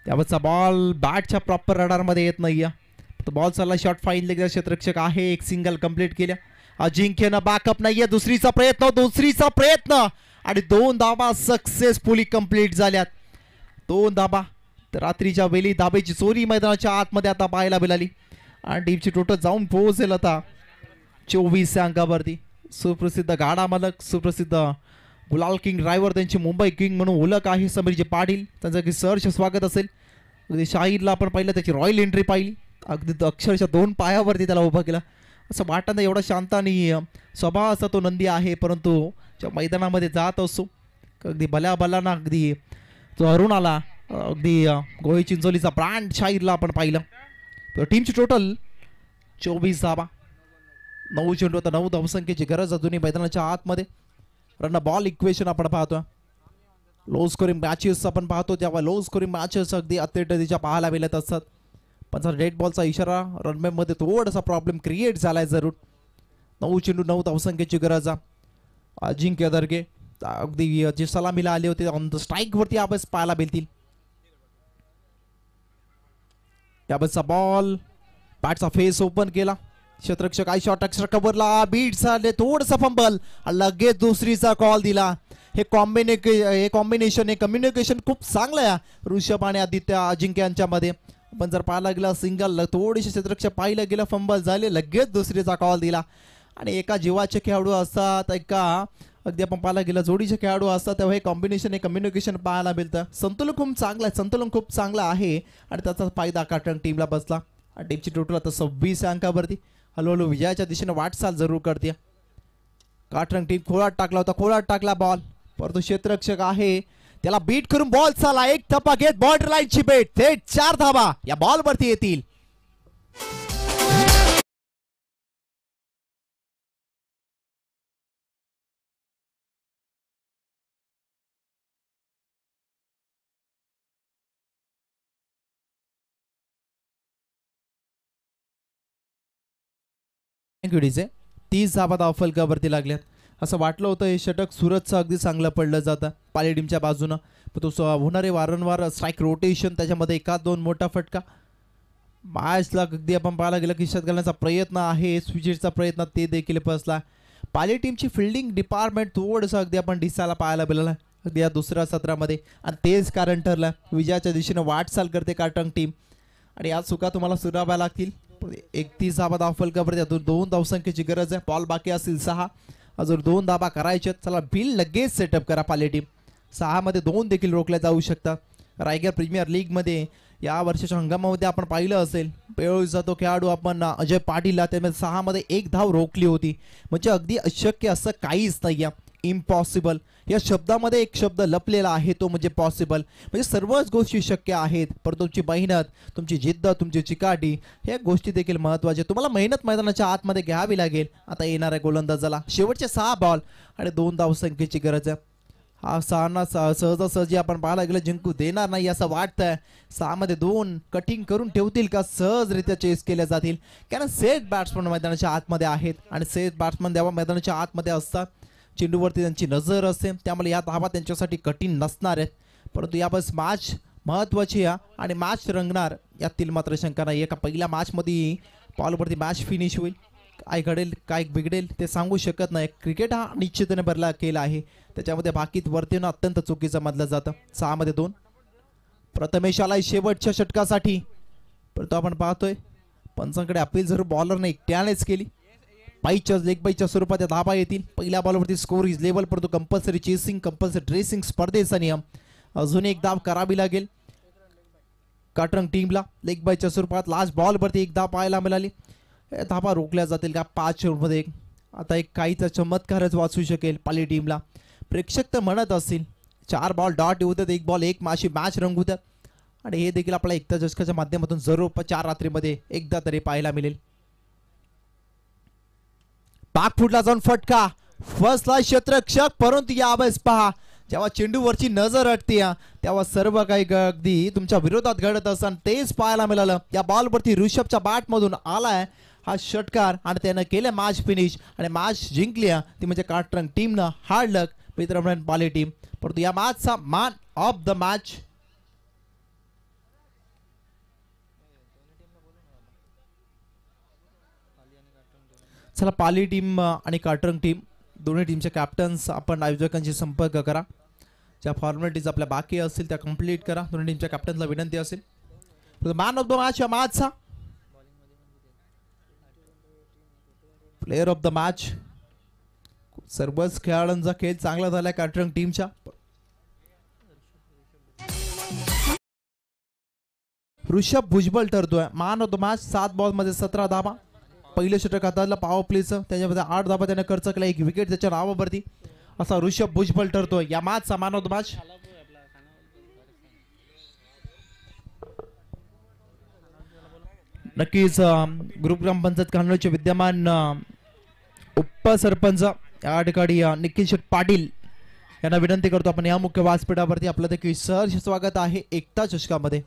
त्यावरचा बॉल बॅटच्या प्रॉपर रडारमध्ये येत नाही आहे. बॉल चालला. Short fine leg. क्षेत्ररक्षक आहे. एक सिंगल कंप्लीट केल्या. अजिंक्यनं बॅकअप नाहीये. दुसरीचा प्रयत्न आणि 2 धाबा सक्सेसफुली कंप्लीट झाल्यात. 2 धाबा. तर रात्रीच्या वेळी धाब्याची चोरी मैदानाच्या आतमध्ये आता पाहायला मिळाली आणि टीमची टोटल जाऊन पोहोचेल आता 24 अंकावरती. सुप्रसिद्ध गाडा मालक सुप्रसिद्ध गुलाल किंग ड्रायव्हर त्यांची मुंबई किंग म्हणून ओळख आहे समीरजी पाटील. त्यांचं की सहर्ष स्वागत असेल. अगदी शाहीरला आपण पाहिलं त्याची रॉयल एंट्री पाहिली. अगदी अक्षरशः 2 पायावरती त्याला उभा केला. असं वाटतं एवढा शांत आणि स्वभावाचा तो नंदी आहे परंतु ज्या मैदानामध्ये जात असो अगदी भल्याभल्यानं अगदी तो हरून आला. अगदी गोळी चिंचोलीचा ब्रँड शाहीरला आपण पाहिलं. तर टीमची टोटल 24 धाबा. 9 चेंडू आता 9 धावसंख्येची गरज अजूनही मैदानाच्या आतमध्ये. रन बॉल इक्वेशन आपण पाहतो. लो स्कोरिंग मॅचेस आपण पाहतो तेव्हा लो स्कोरिंग मॅचेस अगदी अत्यंत पाहायला मिळत असतात पण रेड बॉलचा इशारा रनमॅप मध्ये थोडासा प्रॉब्लेम क्रिएट झालाय जरूर. 9 चेंडू 9 धावसंख्येची गरज. अजिंक्य दर्गे अगदी जे सलामीला आले होते ऑन द स्ट्राईक वरती यावेळेस पाहायला मिळतील. यावेळेसचा बॉल बॅटचा फेस ओपन केला. क्षेत्ररक्षक आई शॉट एक्स्ट्रा कव्हरला बीट झाले थोडंसं फंबल लगेच दुसरीचा कॉल दिला. हे कॉम्बिनेशन हे कम्युनिकेशन खूप चांगलं आहे ऋषभ आणि आदित्य अजिंक्य यांच्यामध्ये. पण जर पाहायला गेला सिंगल थोडीशी क्षेत्ररक्षक पाहिलं गेलं फंबल झाले लगेच दुसरीचा कॉल दिला. आणि एका जीवाचे खेळाडू असतात एका अगदी आपण पाहायला गेलं जोडीचे खेळाडू असतात तेव्हा हे कॉम्बिनेशन हे कम्युनिकेशन पाहायला मिळतं. संतुलन खूप चांगलं आहे आणि त्याचा फायदा काटरंग टीमला बसला. टीमची टोटल आता 26 अंकावरती हळूहळू विजयाच्या दिशेने वाटचाल जरूर करते. काटरंग टीम खोळात टाकला बॉल परंतु क्षेत्ररक्षक आहे त्याला बीट करून बॉल चाला एक धप्पा घेत बॉर्डर लाईनची बेट थेट 4 धावा या बॉल वरती येतील. डीजे 30 धावा धावफलकावरती लागल्यात. असं वाटलं होतं हे षटक सुरतचं अगदी चांगलं पडलं जातं पाली टीमच्या बाजूनं. पण तो होणारे वारंवार स्ट्राईक रोटेशन त्याच्यामध्ये एखाद दोन मोठा फटका मॅचला अगदी आपण पाहायला गेलं की शतक घालण्याचा प्रयत्न आहे स्विचचा प्रयत्न ते देखील फसला. पाली टीमची फिल्डिंग डिपार्टमेंट थोडंसं अगदी आपण दिसायला पाहायला मिळालं अगदी या दुसऱ्या सत्रामध्ये आणि तेच कारण ठरलं विजयाच्या दिशेने वाटचाल करते काटरंग टीम. आणि या चुका तुम्हाला सुधाराव्या लागतील. 31 धावा धावफलकावरती अजून 2 धावसंख्येची गरज आहे. बॉल बाकी असतील 6 अजून 2 धावा करायचे. चला बिल लगेच सेटअप करा पाली टीम. 6 मध्ये 2 देखील रोखल्या जाऊ शकतात. रायगड प्रीमियर लीग मध्ये या वर्षाच्या हंगामामध्ये आपण पाहिलं असेल पेळूचा तो खेळाडू आपण अजय पाटीलला त्यामध्ये 6 मध्ये 1 धाव रोखली होती. म्हणजे अगदी अशक्य असं काहीच नाही आहे. इम्पॉसिबल या शब्दामध्ये एक शब्द लपलेला आहे तो म्हणजे पॉसिबल. म्हणजे सर्वच गोष्टी शक्य आहेत पण तुमची मेहनत तुमची जिद्द तुमची चिकाटी ह्या गोष्टी देखील महत्त्वाच्या. तुम्हाला मेहनत मैदानाच्या आतमध्ये घ्यावी लागेल. आता येणाऱ्या गोलंदाजाला शेवटचे 6 बॉल आणि 2 धावसंख्येची गरज आहे. हा सामना सहजासहजी आपण पाहायला गेलं जिंकू देणार नाही असं वाटतंय. 6 मध्ये 2 कटिंग करून ठेवतील का सहजरित्या चेस केल्या जातील कारण सेट बॅट्समन मैदानाच्या आतमध्ये आहेत आणि सेट बॅट्समन जेव्हा मैदानाच्या आतमध्ये असतात चेंडूवरती त्यांची नजर असते त्यामुळे या धावा त्यांच्यासाठी कठीण नसणार आहेत. परंतु यावेळेस मॅच महत्त्वाची आहे आणि मॅच रंगणार यातील मात्र शंका नाही. एका पहिल्या मॅचमध्ये बॉलवरती मॅच फिनिश होईल. काय घडेल काय बिघडेल ते सांगू शकत नाही. क्रिकेट हा निश्चितपणे भरला केला आहे त्याच्यामध्ये बाकीत वर्तन अत्यंत चुकीचं मानलं जातं. 6 मध्ये 2 प्रथमेश आलाय शेवटच्या षटकासाठी परंतु आपण पाहतोय पंचांकडे अपील जरूर बॉलरने एकट्यानेच केली. लेग बाईच्या स्वरूपात धाबा येतील. पहिल्या बॉलवरती स्कोर इज लेवल परंतु कंपल्सरी चेसिंग कंपल्सरी ड्रेसिंग स्पर्धेचा नियम अजून एक धाव करावी लागेल काटरंग टीमला. लेग बाईच्या स्वरूपात लास्ट बॉलवरती 1 धाव पाहायला मिळाली. धाबा रोखल्या जातील का 5 मध्ये. आता एक काहीचा चमत्कारच वाचू शकेल पाली टीमला. प्रेक्षक तर म्हणत असतील 4 बॉल डॉट येऊ देत 1 बॉल 1 माशी मॅच रंगू द्यात आणि हे देखील आपल्याला एकता चषकाच्या माध्यमातून जरूर 4 रात्रीमध्ये एकदा तरी पाहायला मिळेल. पाकफुटला जाऊन फटका फसला क्षेत्ररक्षक परंतु यावेळेस पहा जेव्हा चेंडूवरची नजर हटते तेव्हा सर्व काही अगदी तुमच्या विरोधात घडत असताना तेच पाहायला मिळालं. या बॉलवरती ऋषभच्या बॅटमधून आलाय हा षटकार आणि त्यानं केलं मॅच फिनिश आणि मॅच जिंकली ती म्हणजे काटरंग टीमनं. हार्ड लक मित्रमंडळ पाली टीम. परंतु या मॅचचा मॅन ऑफ द मॅच चला पाली टीम आणि काटरंग टीम दोन्ही टीमचे कॅप्टन्स आपण आयोजकांशी संपर्क करा. ज्या फॉर्मॅलिटीज आपल्या बाकी असतील त्या कंप्लीट करा. दोन्ही टीमच्या कॅप्टन्सला विनंती असेल. मॅन ऑफ द मॅच या मॅचचा प्लेयर ऑफ द मॅच सर्वच खेळाडूंचा खेळ चांगला झालाय काटरंग टीमच्या. ऋषभ भुजबळ ठरतोय man of the match. 7 ball मध्ये 17 धावा. पहिलं षटक हाताळलं पॉवर प्लेचं त्याच्यामध्ये 8 धावा त्याने खर्च केला 1 विकेट त्याच्या नावावरती असा ऋषभ भुजबळ ठरतोय या मॅचचा मॅन ऑफ द मॅच. नक्कीच ग्रुप ग्रामपंचायत कान्होळचे विद्यमान उपसरपंच या ठिकाणी निखिल शेठ पाटील यांना विनंती करतो आपण या मुख्य व्यासपीठावरती. आपलं देखील सहर्ष स्वागत आहे एकता चषकामध्ये.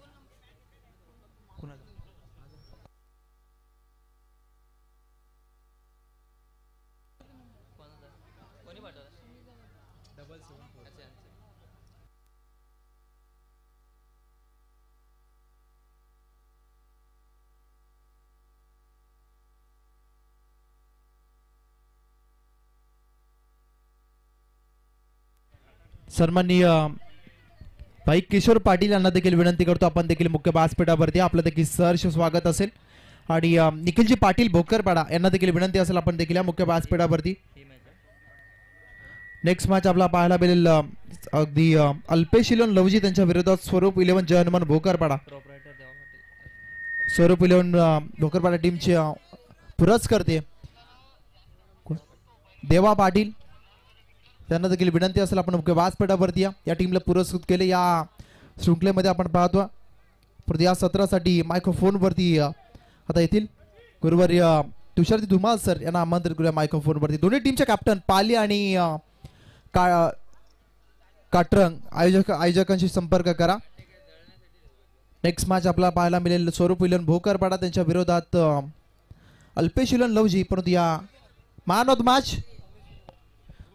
सन्माननीय भाई किशोर पाटील यांना देखील विनंती करतो आपण देखील मुख्य व्यासपीठावरती आपलं देखील सहर्ष स्वागत असेल आणि निखिलजी पाटील भोकरपाडा यांना देखील विनंती असेल आपण देखील या मुख्य व्यासपीठावरती. नेक्स्ट मॅच आपला पाहायला मिळेल अगदी अल्पेश इलेवन लवजी त्यांच्या विरोधात स्वरूप 11 जय हनुमान भोकरपाडा. स्वरूप 11 भोकरपाडा टीमचे पुरस्कर्ते देवा पाटील त्यांना देखील विनंती असेल आपण मुख्य व्यासपीठावरती या टीमला पुरस्कृत केले. या शृंखलेमध्ये आपण पाहतो परंतु या सत्रासाठी मायक्रोफोनवरती आता येथील गुरुवर्य तुषारजी धुमाल सर यांना आमंत्रित करूया मायक्रोफोनवरती. दोन्ही टीमचे कॅप्टन पाली आणि काटरंग आयोजकांशी संपर्क करा. नेक्स्ट मॅच आपल्याला पाहायला मिळेल स्वरूप 11 भोकरपाडा त्यांच्या विरोधात अल्पेश 11 लवजी. परंतु या मॅन ऑफ द मॅच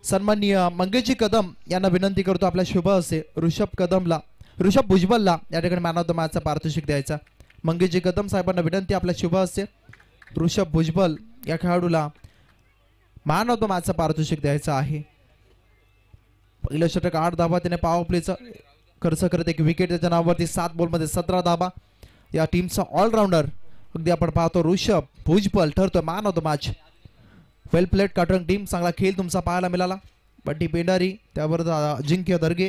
सन्माननीय मंगेशजी कदम यांना विनंती करतो आपल्या शुभ असे ऋषभ भुजबलला या ठिकाणी मॅन ऑफ द मॅचचा पारितोषिक द्यायचा. मंगेशजी कदम साहेबांना विनंती आपल्या शुभ असे ऋषभ भुजबल या खेळाडूला मॅन ऑफ द मॅचचा पारितोषिक द्यायचा आहे. पहिलं षटक 8 धाबा त्याने पॉवर प्लेचा खर्च करत एक विकेट त्याच्या नावावरती 7 बॉलमध्ये 17 धाबा. या टीमचा ऑलराऊंडर अगदी आपण पाहतो ऋषभ भुजबल ठरतोय man of the match. Well played Katrang team चांगला खेळ तुमचा पाहायला मिळाला. बंटी पेंडारी त्यावर अजिंक्य दर्गे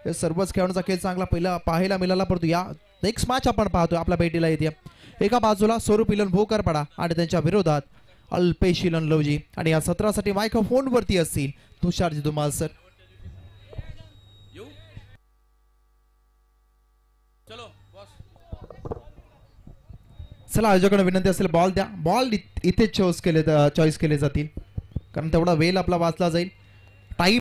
हे सर्वच खेळाडूंचा खेळ चांगला पहिला पाहायला मिळाला. परंतु या नेक्स्ट मॅच आपण पाहतोय आपल्या भेटीला येते एका बाजूला स्वरूप 11 भोकरपाडा आणि त्यांच्या विरोधात अल्पेश 11 लवजी आणि या सत्रासाठी मायक्रोफोन वरती असतील तुषारजी धुमाल सर. चला आयोजकांना विनंती असेल बॉल द्या. बॉल इथे चॉईस केले जातील कारण तेवढा वेळ आपला वाचला जाईल.